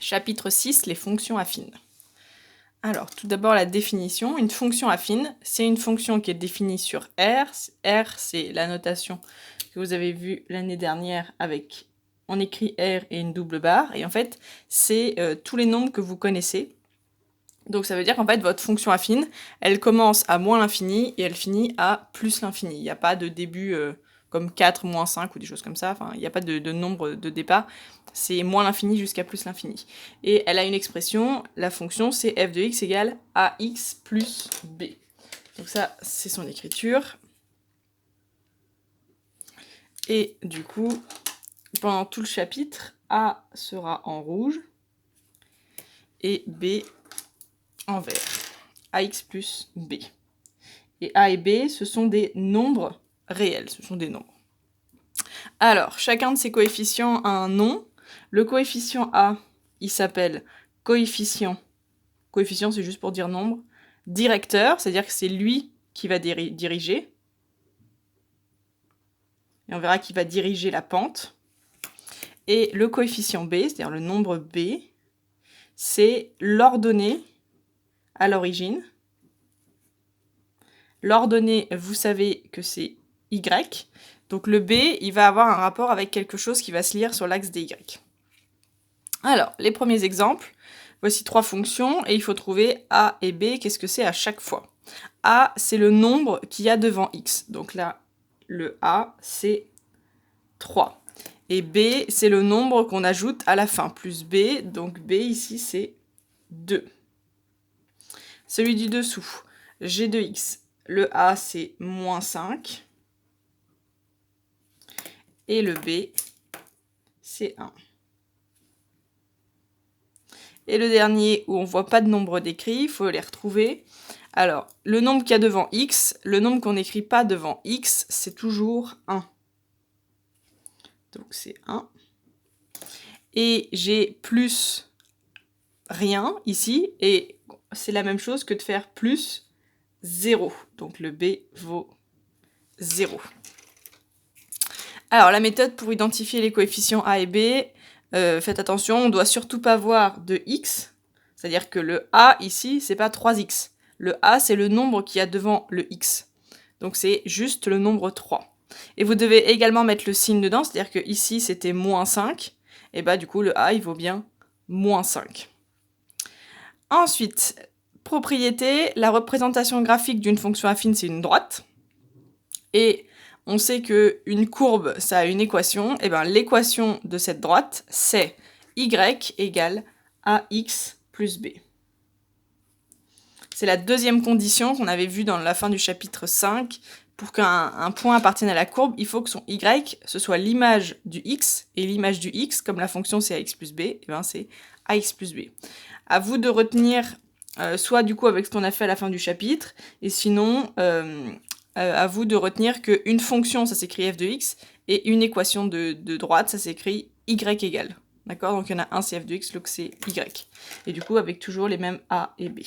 Chapitre 6, les fonctions affines. Alors, tout d'abord la définition. Une fonction affine, c'est une fonction qui est définie sur R. R, c'est la notation que vous avez vue l'année dernière avec... On écrit R et une double barre. Et en fait, c'est tous les nombres que vous connaissez. Donc ça veut dire qu'en fait, votre fonction affine, elle commence à moins l'infini et elle finit à plus l'infini. Il n'y a pas de début comme 4, moins 5 ou des choses comme ça. Enfin, il n'y a pas de nombre de départ. C'est moins l'infini jusqu'à plus l'infini. Et elle a une expression, la fonction, c'est f de x égale ax plus b. Donc ça, c'est son écriture. Et du coup, pendant tout le chapitre, a sera en rouge et b en vert. Ax plus b. Et a et b, ce sont des nombres réels, ce sont des nombres. Alors, chacun de ces coefficients a un nom. Le coefficient a, il s'appelle coefficient. Coefficient, c'est juste pour dire nombre. Directeur, c'est-à-dire que c'est lui qui va diriger. Et on verra qu'il va diriger la pente. Et le coefficient b, c'est-à-dire le nombre b, c'est l'ordonnée à l'origine. L'ordonnée, vous savez que c'est y. Donc le b, il va avoir un rapport avec quelque chose qui va se lire sur l'axe des y. Alors, les premiers exemples. Voici 3 fonctions et il faut trouver a et b. Qu'est-ce que c'est à chaque fois? A, c'est le nombre qu'il y a devant x. Donc là, le a, c'est 3. Et b, c'est le nombre qu'on ajoute à la fin, plus b. Donc b, ici, c'est 2. Celui du dessous, g de x. Le a, c'est moins 5. Et le b, c'est 1. Et le dernier, où on ne voit pas de nombre décrit, il faut les retrouver. Alors, le nombre qu'il y a devant x, le nombre qu'on n'écrit pas devant x, c'est toujours 1. Donc c'est 1. Et j'ai plus rien ici, et c'est la même chose que de faire plus 0. Donc le b vaut 0. Alors, la méthode pour identifier les coefficients a et b, faites attention, on ne doit surtout pas voir de x, c'est-à-dire que le a ici, c'est pas 3x. Le a, c'est le nombre qu'il y a devant le x. Donc c'est juste le nombre 3. Et vous devez également mettre le signe dedans, c'est-à-dire que ici, c'était moins 5, et bah du coup, le a, il vaut bien moins 5. Ensuite, propriété, la représentation graphique d'une fonction affine, c'est une droite. Et on sait qu'une courbe, ça a une équation. Et bien l'équation de cette droite, c'est y égale ax plus b. C'est la deuxième condition qu'on avait vue dans la fin du chapitre 5. Pour qu'un point appartienne à la courbe, il faut que son y, ce soit l'image du x. Et l'image du x, comme la fonction c'est ax plus b, et ben c'est ax plus b. À vous de retenir, soit du coup avec ce qu'on a fait à la fin du chapitre, et sinon... à vous de retenir qu'une fonction, ça s'écrit f de x, et une équation de droite, ça s'écrit y égale. D'accord? Donc il y en a un, c'est f de x, l'autre c'est y. Et du coup, avec toujours les mêmes a et b.